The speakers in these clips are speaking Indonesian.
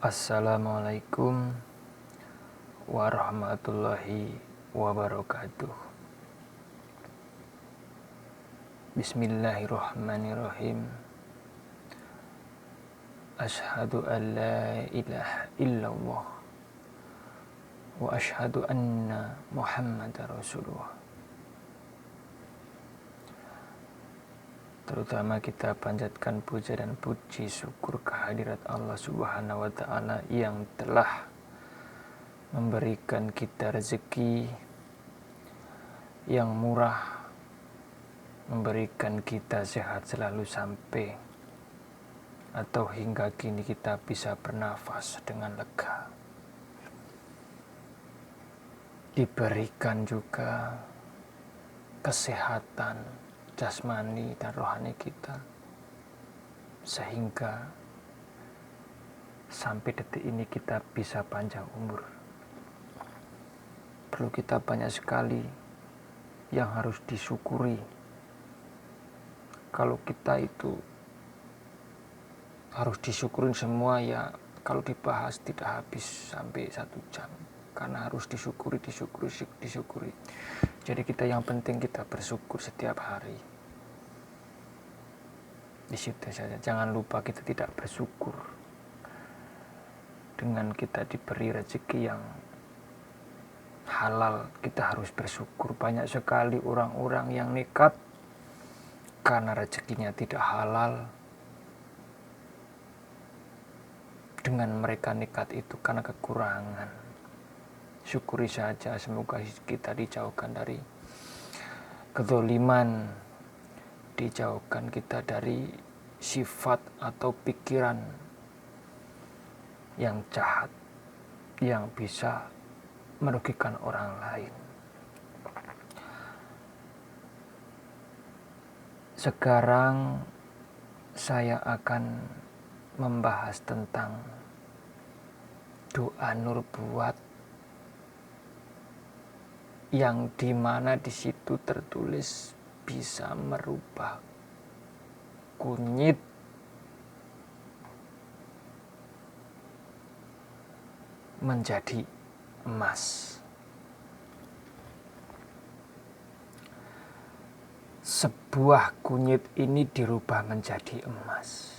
Assalamualaikum warahmatullahi wabarakatuh. Bismillahirrahmanirrahim. Asyhadu an la ilaha illallah wa asyhadu anna Muhammadar Rasulullah. Terutama kita panjatkan puja dan puji syukur kehadirat Allah Subhanahu wa Ta'ala yang telah memberikan kita rezeki yang murah, memberikan kita sehat selalu sampai atau hingga kini kita bisa bernafas dengan lega. Diberikan juga kesehatan jasmani dan rohani kita sehingga sampai detik ini kita bisa panjang umur. Perlu kita banyak sekali yang harus disyukuri. Kalau kita itu harus disyukurin semua, ya kalau dibahas tidak habis sampai 1 jam, karena harus disyukuri. Jadi kita yang penting kita bersyukur setiap hari. Di situ saja, jangan lupa kita tidak bersyukur. Dengan kita diberi rezeki yang halal, kita harus bersyukur. Banyak sekali orang-orang yang nekat karena rezekinya tidak halal. Dengan mereka nekat itu karena kekurangan. Syukuri saja, semoga kita dijauhkan dari kezaliman, dijauhkan kita dari sifat atau pikiran yang jahat yang bisa merugikan orang lain. Sekarang saya akan membahas tentang doa nubuat yang dimana di situ tertulis bisa merubah kunyit menjadi emas. Sebuah kunyit ini dirubah menjadi emas.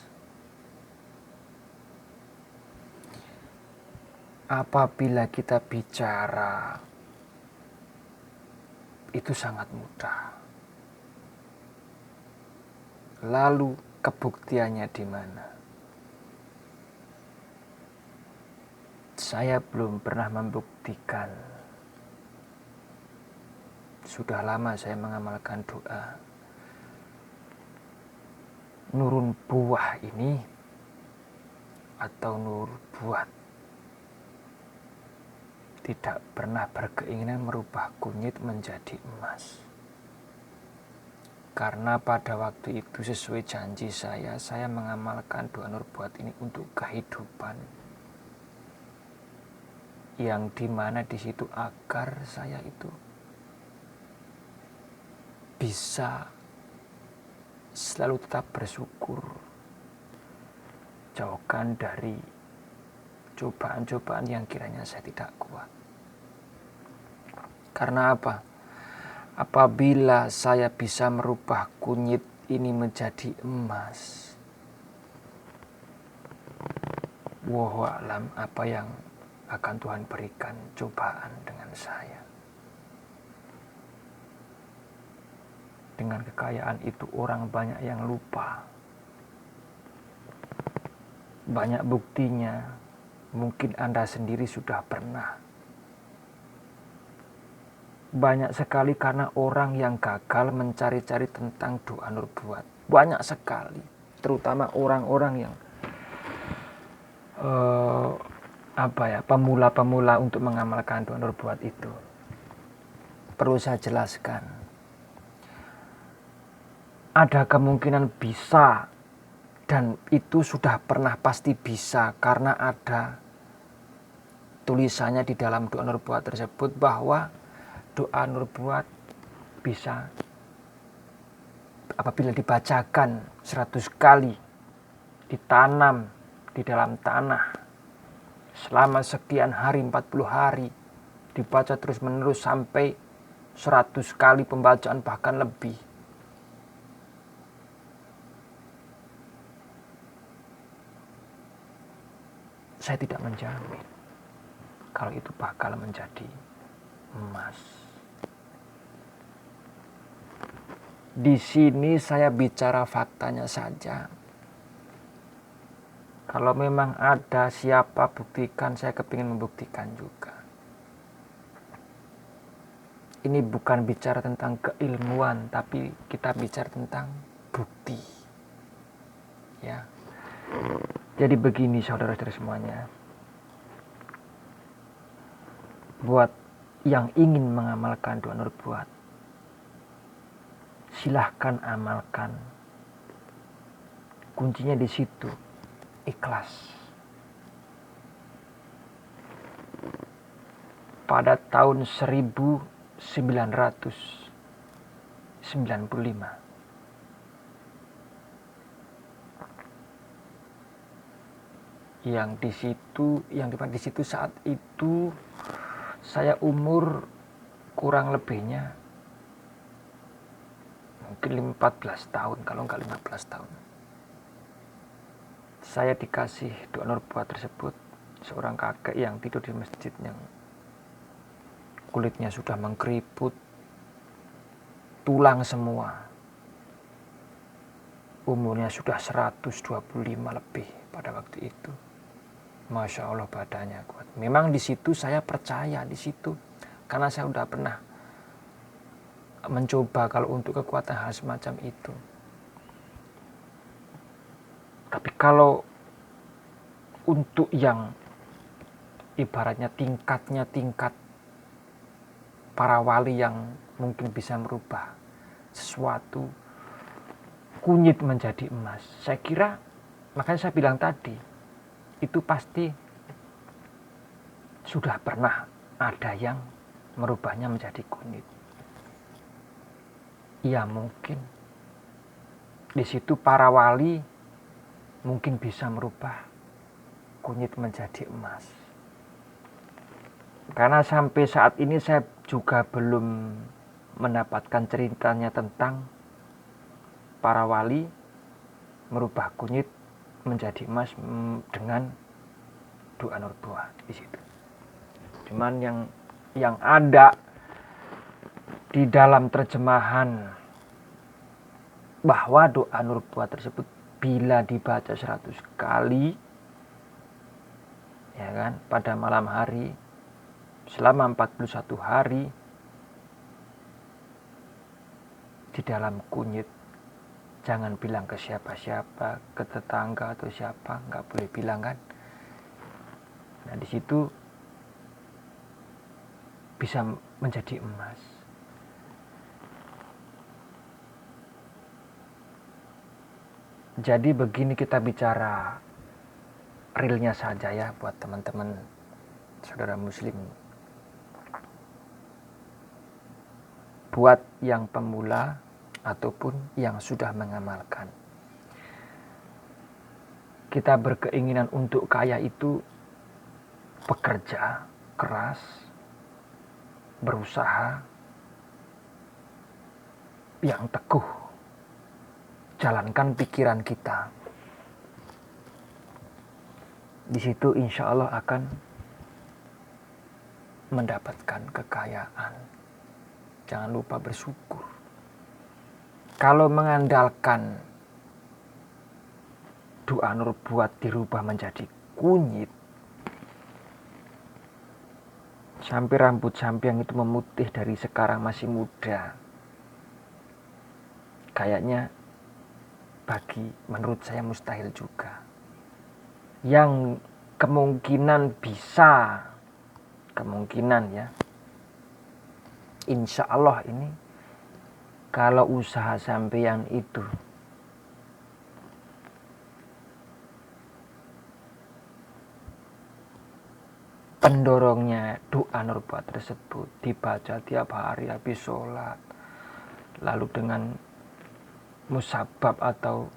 Apabila kita bicara, itu sangat mudah. Lalu kebuktiannya di mana? Saya belum pernah membuktikan. Sudah lama saya mengamalkan doa nurun buah ini atau nur buat. Tidak pernah berkeinginan merubah kunyit menjadi emas. Karena pada waktu itu sesuai janji saya mengamalkan doa nubuat ini untuk kehidupan. Yang dimana di situ agar saya itu bisa selalu tetap bersyukur. Jauhkan dari cobaan-cobaan yang kiranya saya tidak kuat. Karena apa? Apabila saya bisa merubah kunyit ini menjadi emas, wallahu a'lam apa yang akan Tuhan berikan cobaan dengan saya. Dengan kekayaan itu orang banyak yang lupa. Banyak buktinya, mungkin Anda sendiri sudah pernah. Banyak sekali karena orang yang gagal mencari-cari tentang doa nubuat. Banyak sekali, terutama orang-orang yang pemula-pemula untuk mengamalkan doa nubuat itu. Perlu saya jelaskan. Ada kemungkinan bisa, dan itu sudah pernah pasti bisa, karena ada tulisannya di dalam doa nubuat tersebut bahwa doa nubuat bisa apabila dibacakan 100 kali, ditanam di dalam tanah, selama sekian hari, 40 hari, dibaca terus menerus sampai 100 kali pembacaan bahkan lebih. Saya tidak menjamin kalau itu bakal menjadi emas. Di sini saya bicara faktanya saja. Kalau memang ada siapa buktikan, saya kepingin membuktikan juga. Ini bukan bicara tentang keilmuan, tapi kita bicara tentang bukti. Ya. Jadi begini saudara-saudara semuanya. Buat yang ingin mengamalkan doa nubuat, silahkan amalkan. Kuncinya di situ, ikhlas. Pada tahun 1995, yang di situ saat itu saya umur kurang lebihnya mungkin 14 tahun, kalau enggak 15 tahun. Saya dikasih doa nubuat tersebut seorang kakek yang tidur di masjid, yang kulitnya sudah mengkeriput, tulang semua. Umurnya sudah 125 lebih pada waktu itu. Masya Allah badannya kuat. Memang di situ saya percaya di situ, karena saya sudah pernah mencoba kalau untuk kekuatan hal semacam itu. Tapi kalau untuk yang ibaratnya tingkat para wali yang mungkin bisa merubah sesuatu kunyit menjadi emas, saya kira, makanya saya bilang tadi, itu pasti sudah pernah ada yang merubahnya menjadi kunyit. Ya mungkin di situ para wali mungkin bisa merubah kunyit menjadi emas. Karena sampai saat ini saya juga belum mendapatkan ceritanya tentang para wali merubah kunyit menjadi emas dengan doa nubuat di situ. Cuman yang ada di dalam terjemahan bahwa doa nubuat tersebut bila dibaca 100 kali, ya kan, pada malam hari selama 41 hari di dalam kunyit, jangan bilang ke siapa-siapa, ke tetangga atau siapa, nggak boleh bilang kan. Nah di situ bisa menjadi emas. Jadi begini, kita bicara realnya saja ya buat teman-teman saudara muslim. Buat yang pemula ataupun yang sudah mengamalkan. Kita berkeinginan untuk kaya itu bekerja keras, berusaha, yang teguh, jalankan pikiran kita. Di situ insya Allah akan mendapatkan kekayaan. Jangan lupa bersyukur. Kalau mengandalkan doa nubuat dirubah menjadi kunyit, sampai rambut sampiang itu memutih dari sekarang masih muda, kayaknya menurut saya mustahil juga. Yang kemungkinan bisa, ya, insya Allah ini kalau usaha sampean itu pendorongnya doa nubuat tersebut dibaca tiap hari habis sholat, lalu dengan musabab atau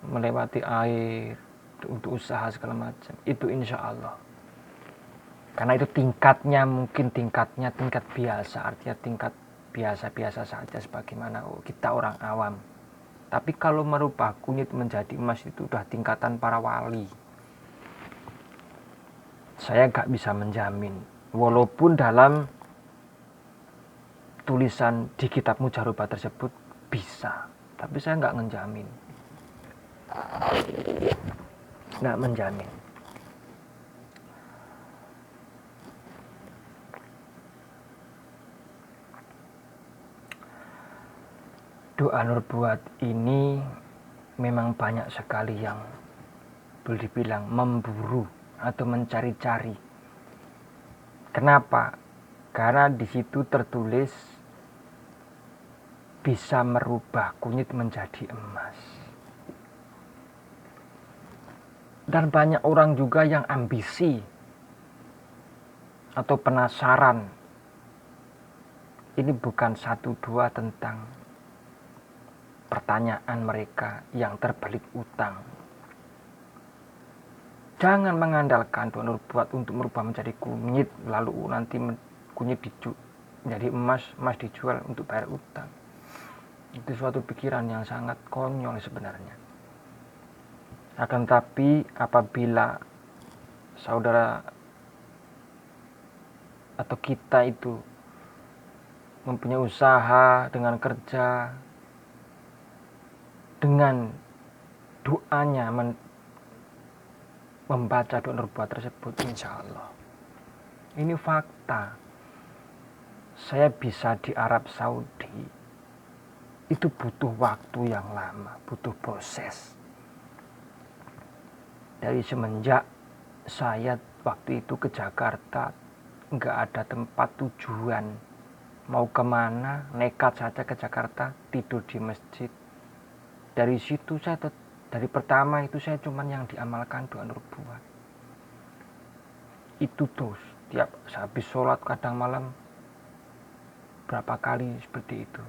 melewati air untuk usaha segala macam, itu insya Allah Karena itu tingkatnya mungkin tingkat biasa, artinya tingkat biasa-biasa saja sebagaimana kita orang awam. Tapi kalau merubah kunyit menjadi emas itu udah tingkatan para wali. Saya nggak bisa menjamin, walaupun dalam tulisan di kitab Mujarubah tersebut bisa, tapi saya nggak menjamin. Nggak menjamin. Doa nubuat ini memang banyak sekali yang boleh dibilang memburu atau mencari-cari. Kenapa? Karena di situ tertulis bisa merubah kunyit menjadi emas. Dan banyak orang juga yang ambisi atau penasaran. Ini bukan satu dua tentang pertanyaan mereka yang terbelit utang. Jangan mengandalkan doa nubuat untuk merubah menjadi kunyit, lalu nanti kunyit menjadi emas, emas dijual untuk bayar utang. Itu suatu pikiran yang sangat konyol sebenarnya. Akan tetapi apabila saudara atau kita itu mempunyai usaha dengan kerja, dengan doanya membaca doa nubuat tersebut, insya Allah. Ini fakta. Saya bisa di Arab Saudi, itu butuh waktu yang lama, butuh proses. Dari semenjak saya waktu itu ke Jakarta, nggak ada tempat tujuan. Mau kemana, nekat saja ke Jakarta, tidur di masjid. Dari situ dari pertama itu saya cuman yang diamalkan doa nubuat. Itu terus, tiap habis sholat kadang malam berapa kali seperti itu.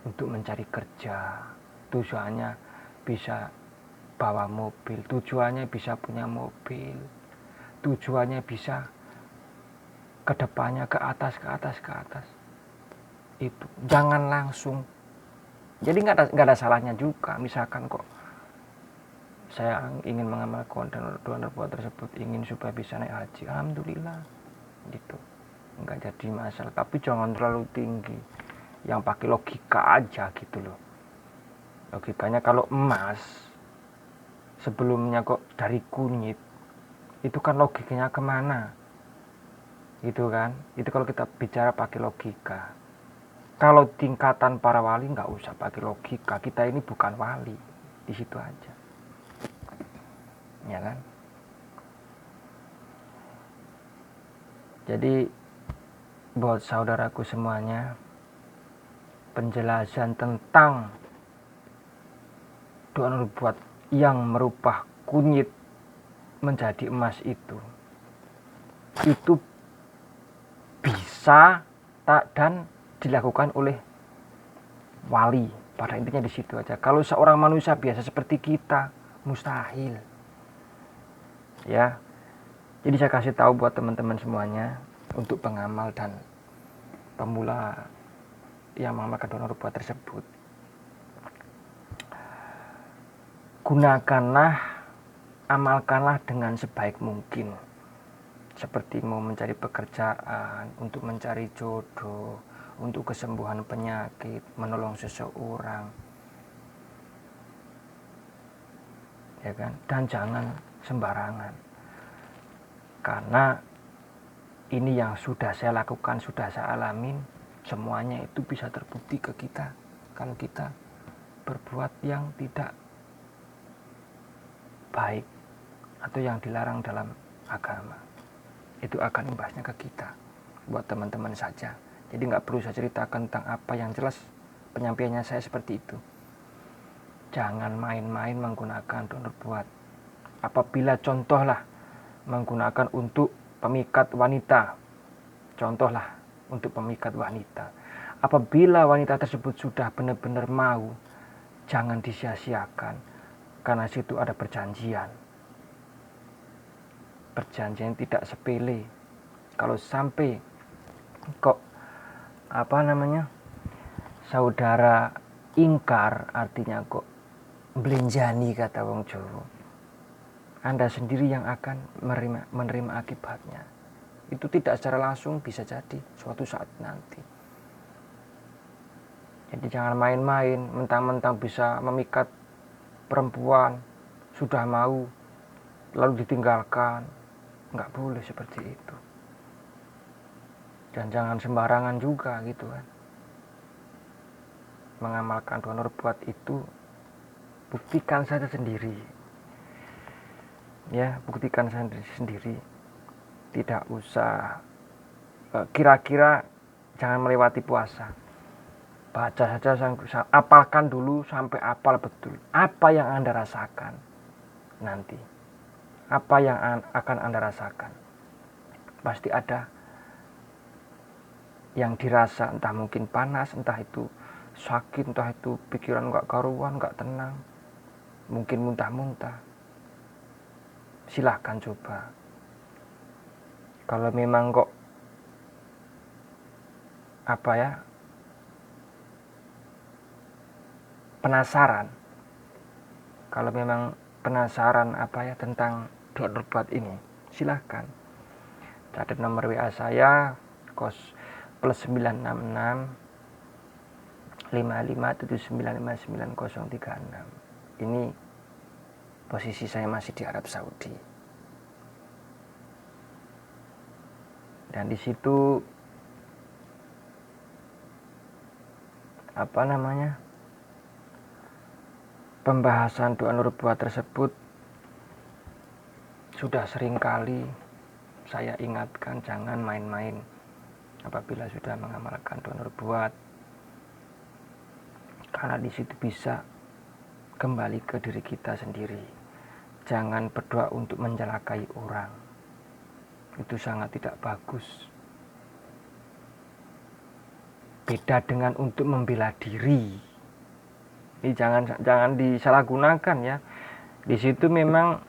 Untuk mencari kerja, tujuannya bisa bawa mobil, tujuannya bisa punya mobil, tujuannya bisa kedepannya ke atas. Itu jangan langsung. Jadi nggak ada salahnya juga, misalkan kok saya ingin mengamalkan doa nubuat tersebut, ingin supaya bisa naik haji, alhamdulillah, gitu, nggak jadi masalah. Tapi jangan terlalu tinggi, yang pakai logika aja gitu loh. Logikanya kalau emas sebelumnya kok dari kunyit, itu kan logikanya kemana, gitu kan? Itu kalau kita bicara pakai logika. Kalau tingkatan para wali nggak usah pakai logika, kita ini bukan wali, di situ aja, ya kan? Jadi buat saudaraku semuanya, penjelasan tentang doa nubuat yang merubah kunyit menjadi emas itu bisa dan dilakukan oleh wali. Pada intinya di situ aja. Kalau seorang manusia biasa seperti kita, mustahil. Ya. Jadi saya kasih tahu buat teman-teman semuanya, untuk pengamal dan pemula yang mengamalkan doa nubuat tersebut, gunakanlah, amalkanlah dengan sebaik mungkin. Seperti mau mencari pekerjaan, untuk mencari jodoh, untuk kesembuhan penyakit, menolong seseorang, ya kan? Dan jangan sembarangan, karena ini yang sudah saya lakukan, sudah saya alamin, semuanya itu bisa terbukti ke kita kalau kita berbuat yang tidak baik atau yang dilarang dalam agama. Itu akan imbasnya ke kita, buat teman-teman saja. Jadi nggak perlu saya ceritakan tentang apa, yang jelas penyampaiannya saya seperti itu. Jangan main-main menggunakan doa nubuat. Apabila contohlah menggunakan untuk pemikat wanita, contohlah untuk pemikat wanita. Apabila wanita tersebut sudah benar-benar mau, jangan disia-siakan, karena situ ada perjanjian. perjanjian tidak sepele. Kalau sampai kok saudara ingkar, artinya kok belenjani kata wong Jawa, Anda sendiri yang akan menerima akibatnya. Itu tidak secara langsung, bisa jadi suatu saat nanti. Jadi jangan main-main, mentang-mentang bisa memikat perempuan, sudah mau, lalu ditinggalkan. Nggak boleh seperti itu. Dan jangan sembarangan juga gitu kan. Mengamalkan donor buat itu, buktikan saja sendiri. Ya, buktikan sendiri. Tidak usah kira-kira, jangan melewati puasa. Baca saja, apalkan dulu sampai apal betul apa yang Anda rasakan nanti. Apa yang akan Anda rasakan. Pasti ada yang dirasa, entah mungkin panas, entah itu sakit, entah itu pikiran gak karuan, gak tenang, mungkin muntah-muntah. Silahkan coba. Kalau memang kok penasaran, kalau memang penasaran tentang donor blood ini, silahkan catat nomor WA saya +966 5579595036. Ini posisi saya masih di Arab Saudi. Dan di situ pembahasan doa nubuat tersebut sudah sering kali saya ingatkan, jangan main-main apabila sudah mengamalkan doa nubuat, karena di situ bisa kembali ke diri kita sendiri. Jangan berdoa untuk mencelakai orang, itu sangat tidak bagus. Beda dengan untuk membela diri. Ini jangan disalahgunakan ya. Di situ memang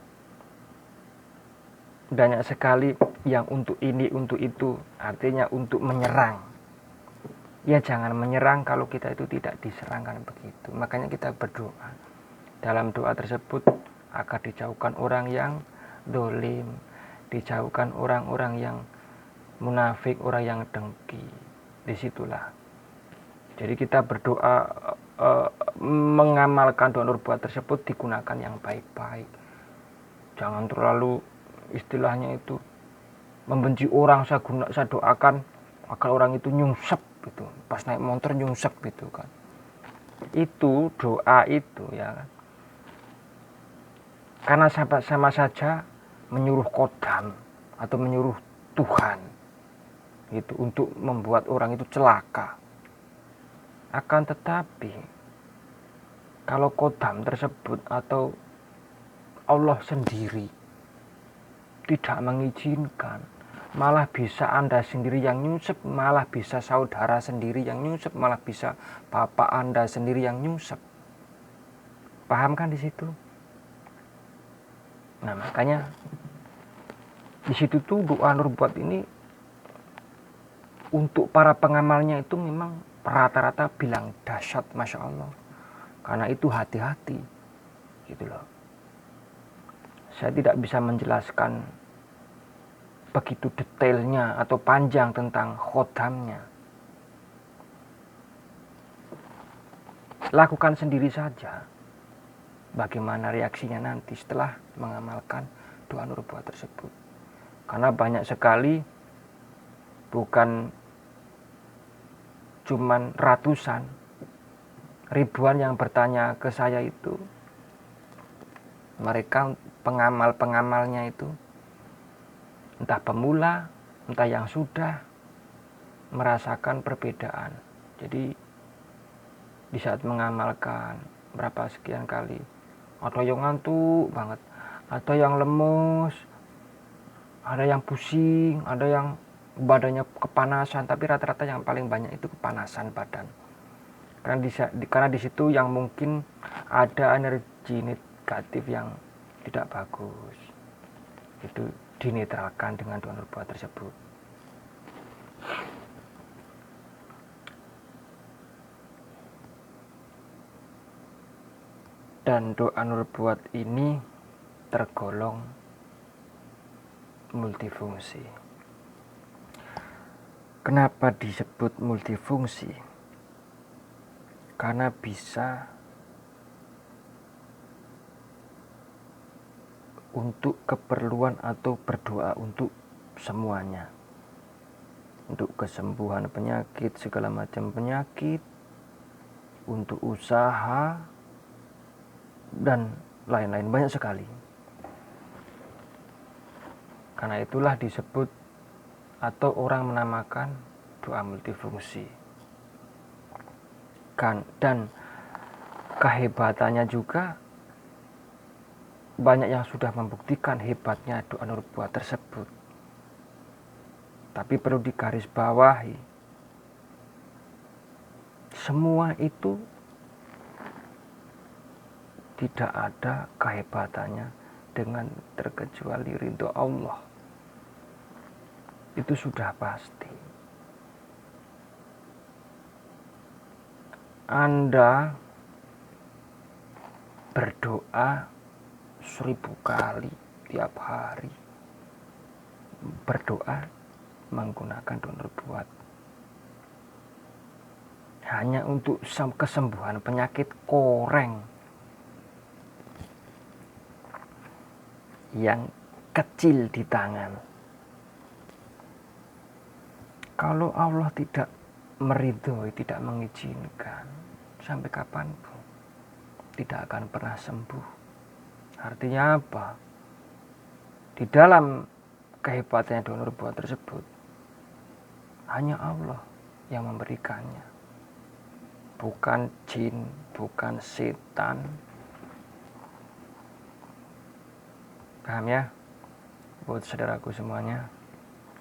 banyak sekali yang untuk ini, untuk itu, artinya untuk menyerang. Ya jangan menyerang kalau kita itu tidak diserangkan begitu. Makanya kita berdoa. Dalam doa tersebut agar dijauhkan orang yang dolim, dijauhkan orang-orang yang munafik, orang yang dengki. Disitulah. Jadi kita berdoa, mengamalkan doa nubuat tersebut digunakan yang baik-baik. Jangan terlalu istilahnya itu membenci orang. Saya doakan agar orang itu nyungsep gitu, pas naik motor nyungsep gitu kan. Itu doa itu ya kan. Karena sama saja menyuruh kodam atau menyuruh Tuhan gitu untuk membuat orang itu celaka. Akan tetapi kalau kodam tersebut atau Allah sendiri tidak mengizinkan, malah bisa Anda sendiri yang nyungsep, malah bisa saudara sendiri yang nyungsep, malah bisa bapak Anda sendiri yang nyungsep. Paham kan di situ? Nah, makanya di situ tuh doa nubuat ini untuk para pengamalnya itu memang rata-rata bilang dahsyat, Masya Allah. Karena itu hati-hati gitu loh. Saya tidak bisa menjelaskan begitu detailnya atau panjang tentang khodamnya. Lakukan sendiri saja bagaimana reaksinya nanti setelah mengamalkan doa nubuat tersebut. Karena banyak sekali, bukan cuman ratusan, ribuan yang bertanya ke saya itu. Mereka pengamalnya itu entah pemula, entah yang sudah merasakan perbedaan. Jadi di saat mengamalkan berapa sekian kali, ada yang ngantuk banget, ada yang lemes, ada yang pusing, ada yang badannya kepanasan, tapi rata-rata yang paling banyak itu kepanasan badan. Karena di situ yang mungkin ada energi negatif yang tidak bagus. Itu dinetralkan dengan doa nubuat tersebut. Dan doa nubuat ini tergolong multifungsi. Kenapa disebut multifungsi? Karena bisa untuk keperluan atau berdoa untuk semuanya. Untuk kesembuhan penyakit, segala macam penyakit, untuk usaha, dan lain-lain, banyak sekali. Karena itulah disebut atau orang menamakan doa multifungsi. Dan kehebatannya juga banyak yang sudah membuktikan hebatnya doa nubuat tersebut. Tapi perlu digarisbawahi, semua itu tidak ada kehebatannya dengan terkecuali ridho Allah. Itu sudah pasti. Anda berdoa 1000 kali tiap hari, berdoa menggunakan doa nubuat hanya untuk kesembuhan penyakit koreng yang kecil di tangan. Kalau Allah tidak meridhoi, tidak mengizinkan, sampai kapanpun tidak akan pernah sembuh. Artinya apa? Di dalam kehebatannya doa nubuat tersebut, hanya Allah yang memberikannya, bukan jin, bukan setan. Paham ya? Buat saudaraku semuanya,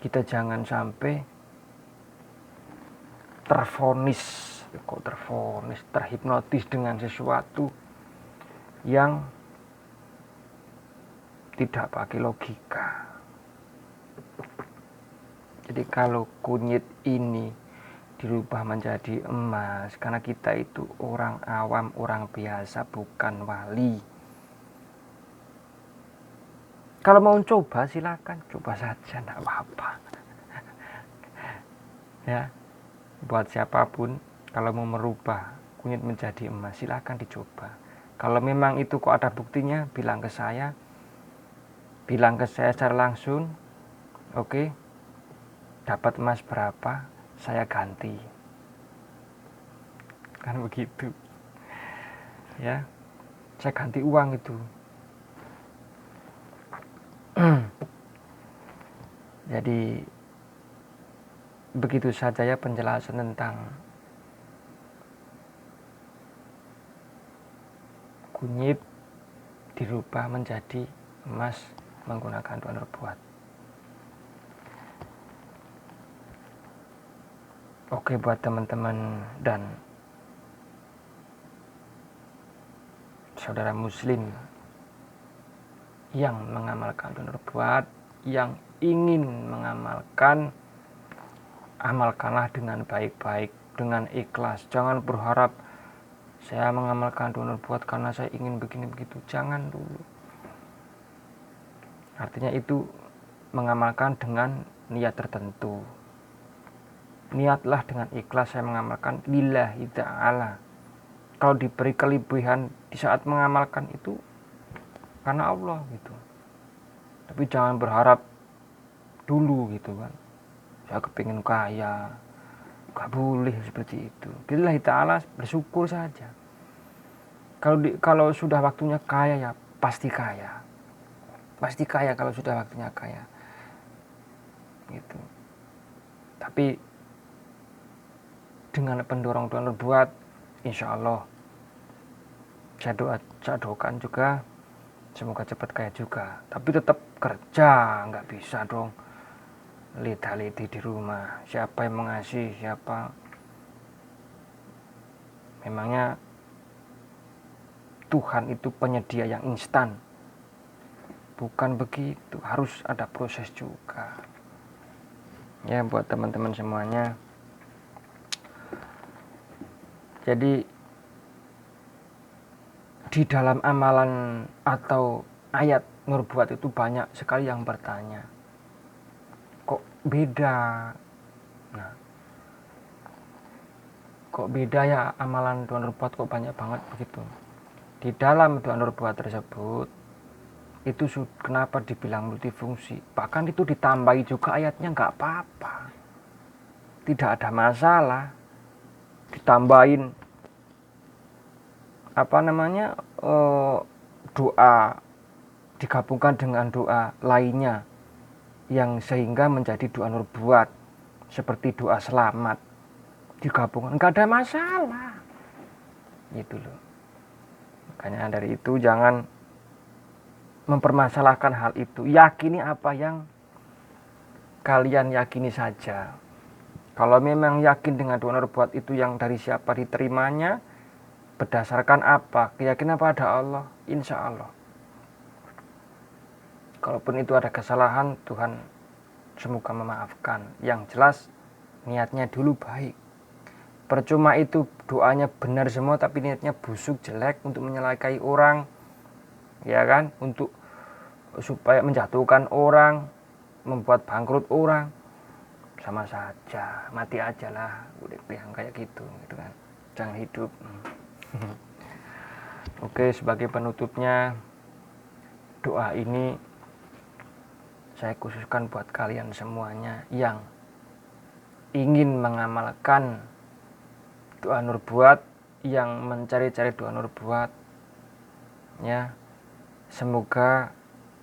kita jangan sampai terhipnotis dengan sesuatu yang tidak pakai logika. Jadi kalau kunyit ini dirubah menjadi emas, karena kita itu orang awam, orang biasa, bukan wali. Kalau mau coba silakan, coba saja, tidak apa-apa. Ya, buat siapapun, kalau mau merubah kunyit menjadi emas, silakan dicoba. Kalau memang itu kok ada buktinya, bilang ke saya secara langsung. Oke, dapat emas berapa, saya ganti. Kan begitu. Ya, saya ganti uang itu. Jadi begitu saja ya penjelasan tentang kunyit dirubah menjadi emas menggunakan doa nubuat. Oke, buat teman-teman dan saudara muslim yang mengamalkan doa nubuat, yang ingin mengamalkan, amalkanlah dengan baik-baik, dengan ikhlas. Jangan berharap saya mengamalkan doa nubuat karena saya ingin begini begitu. Jangan dulu. Artinya itu mengamalkan dengan niat tertentu. Niatlah dengan ikhlas saya mengamalkan lillahi ta'ala. Kalau diberi kelebihan di saat mengamalkan itu karena Allah gitu. Tapi jangan berharap dulu gitu kan. Saya kepingin kaya, gak boleh seperti itu. Lillahi ta'ala, bersyukur saja. Kalau sudah waktunya kaya ya pasti kaya. Pasti kaya kalau sudah waktunya kaya. Gitu. Tapi dengan pendorong doa nubuat, insya Allah saya doakan juga semoga cepat kaya juga. Tapi tetap kerja, nggak bisa dong lita-liti di rumah. Siapa yang mengasih, siapa? Memangnya Tuhan itu penyedia yang instan? Bukan begitu, harus ada proses juga. Ya, buat teman-teman semuanya. Jadi di dalam amalan atau ayat nubuat itu banyak sekali yang bertanya, kok beda? Nah, kok beda ya amalan doa nubuat kok banyak banget begitu? Di dalam doa nubuat tersebut itu kenapa dibilang multifungsi? Bahkan itu ditambahi juga ayatnya, nggak apa-apa, tidak ada masalah. Ditambahin doa, digabungkan dengan doa lainnya yang sehingga menjadi doa nubuat seperti doa selamat, digabungkan, nggak ada masalah gitu loh. Makanya dari itu jangan mempermasalahkan hal itu. Yakini apa yang kalian yakini saja. Kalau memang yakin dengan doa nubuat itu yang dari siapa diterimanya, berdasarkan apa, keyakinan pada Allah, insya Allah. Kalaupun itu ada kesalahan, Tuhan semoga memaafkan. Yang jelas niatnya dulu baik. Percuma itu doanya benar semua tapi niatnya busuk, jelek untuk menyalakai orang, ya kan, untuk supaya menjatuhkan orang, membuat bangkrut orang, sama saja, mati aja lah, udah yang kayak gitu kan, jangan hidup. Oke, sebagai penutupnya, doa ini saya khususkan buat kalian semuanya yang ingin mengamalkan doa nubuat, yang mencari-cari doa nubuat, ya, semoga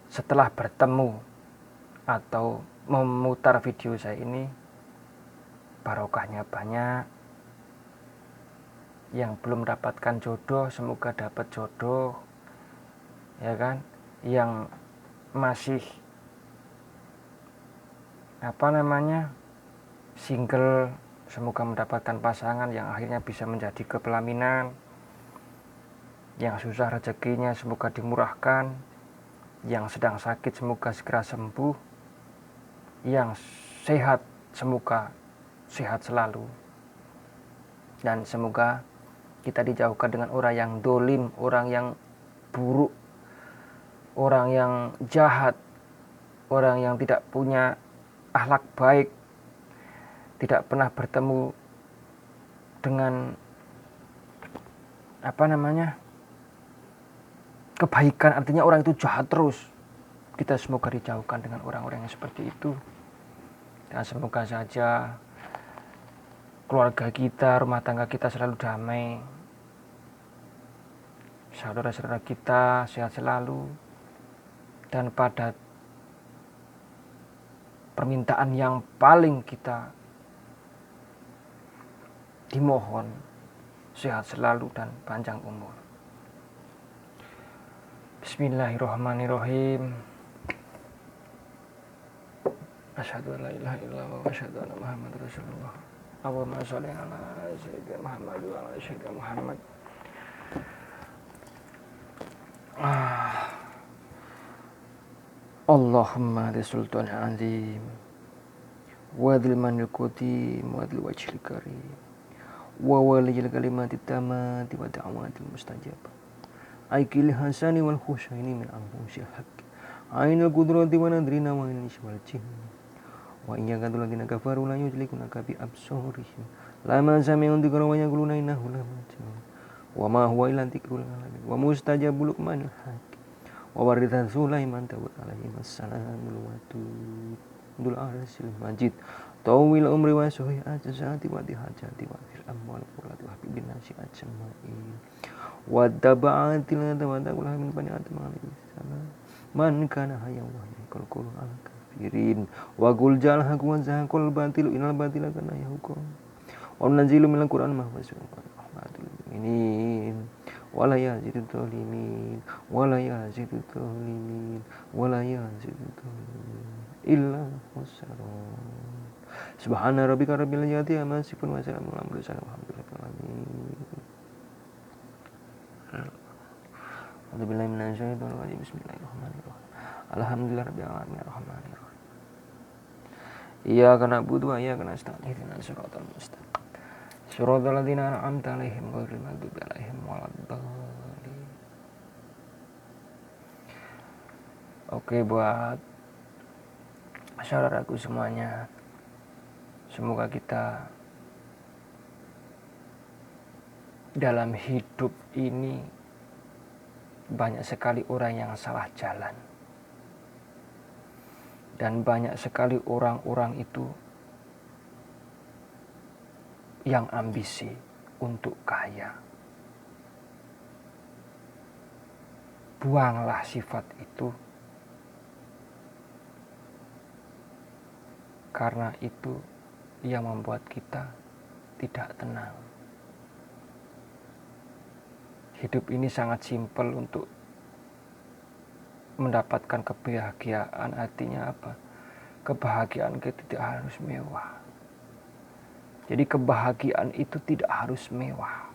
setelah bertemu atau memutar video saya ini, barokahnya banyak. Yang belum dapatkan jodoh, semoga dapat jodoh, ya kan. Yang masih single, semoga mendapatkan pasangan yang akhirnya bisa menjadi kepelaminan. Yang susah rezekinya semoga dimurahkan. Yang sedang sakit semoga segera sembuh. Yang sehat semoga sehat selalu. Dan semoga kita dijauhkan dengan orang yang dolim, orang yang buruk, orang yang jahat, orang yang tidak punya akhlak baik, tidak pernah bertemu dengan kebaikan, artinya orang itu jahat terus. Kita semoga dijauhkan dengan orang-orang yang seperti itu. Dan semoga saja keluarga kita, rumah tangga kita selalu damai, saudara-saudara kita sehat selalu. Dan pada permintaan yang paling kita dimohon, sehat selalu dan panjang umur. Bismillahirrahmanirrahim. Asyhadu an la ilaha illallah wa asyhadu anna Muhammadar Rasulullah. Allahumma sholli ala sayyidina Muhammad wa ala sayyidina Muhammad. Allahumma bisultan azim wa dhil manil qadim wa dhil wajhil karim wa waliyil kalimatit tamati wa da'watil mustajabah. Aikil hasani wal husaini min anfusil haq ainul qudrati wa nadrina wa innis wal jin wa iyyaka tuladina kafaru la yujlikuna bi absurihim lama sami'un dhikra wa yaquluna innahu la majnun wa ma huwa illa dzikrul alamin wa mustajabul manil haq wa warithan Sulaiman tawad alaihi wassalamul wadud arsil majid tawil umri wa suhi ajzati wa dihajati wa fil amwal qurrati wa habibin nasi ajma'in wadaba'atil tawadakul min bani adam alaihi salam man kana hayyan wa yakul qur'an kafirin wa qul jalha wa zaqul batil inal batila kana yahukum wa nazilu minal qur'an ma huwa rahmatul mu'minin wala yazidul zalimin wala yazidul zalimin wala yazidul zalimin illa khusran. Subhana rabbika rabbil izzati amma yasifun wa salamun alal mursalin walhamdulillahi alamin. Bismillahirrahmanirrahim. Alhamdulillahirabbil alamin arrahmanir rahim. Iyyaka na'budu wa iyyaka nasta'in ihdinas siratal mustaqim. Shiratal ladzina an'amta 'alaihim ghairil maghdubi 'alaihim waladdallin. Oke, buat saudaraku semuanya, semoga kita dalam hidup ini banyak sekali orang yang salah jalan. Dan banyak sekali orang-orang itu yang ambisi untuk kaya. Buanglah sifat itu. Karena itu yang membuat kita tidak tenang. Hidup ini sangat simpel untuk mendapatkan kebahagiaan. Artinya apa? Kebahagiaan kita tidak harus mewah. Jadi kebahagiaan itu tidak harus mewah.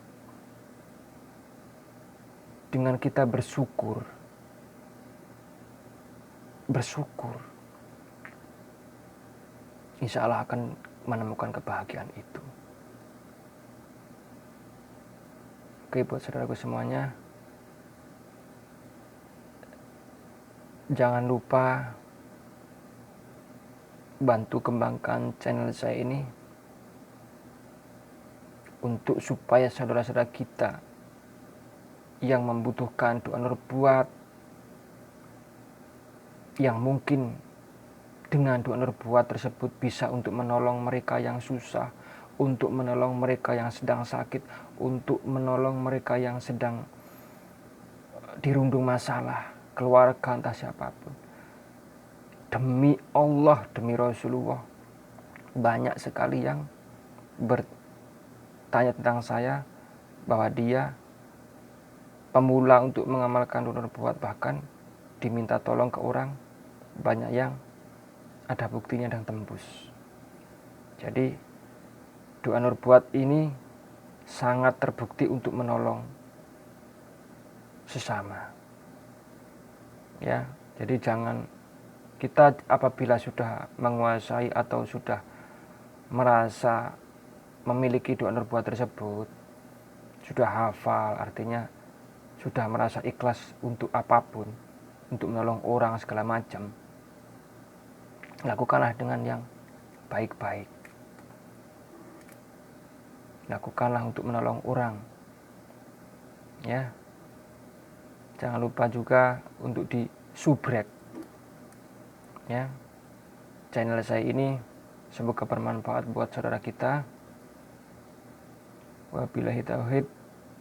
Dengan kita bersyukur, insya Allah akan menemukan kebahagiaan itu. Oke, buat saudaraku semuanya, jangan lupa bantu kembangkan channel saya ini untuk supaya saudara-saudara kita yang membutuhkan doa nubuat, yang mungkin dengan doa nubuat tersebut bisa untuk menolong mereka yang susah, untuk menolong mereka yang sedang sakit, untuk menolong mereka yang sedang dirundung masalah, keluarga entah siapapun. Demi Allah, demi Rasulullah, banyak sekali yang bertanya tentang saya bahwa dia pemula untuk mengamalkan doa nubuat, bahkan diminta tolong ke orang, banyak yang ada buktinya dan tembus. Jadi doa nubuat ini sangat terbukti untuk menolong sesama. Ya, jadi jangan kita apabila sudah menguasai atau sudah merasa memiliki doa nubuat tersebut, sudah hafal, artinya sudah merasa ikhlas untuk apapun, untuk menolong orang segala macam, lakukanlah dengan yang baik-baik. Lakukanlah untuk menolong orang. Ya. Jangan lupa juga untuk di-subrek. Ya. Channel saya ini semoga bermanfaat buat saudara kita. Wabillahi taufiq.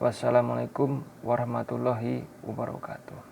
Wassalamualaikum warahmatullahi wabarakatuh.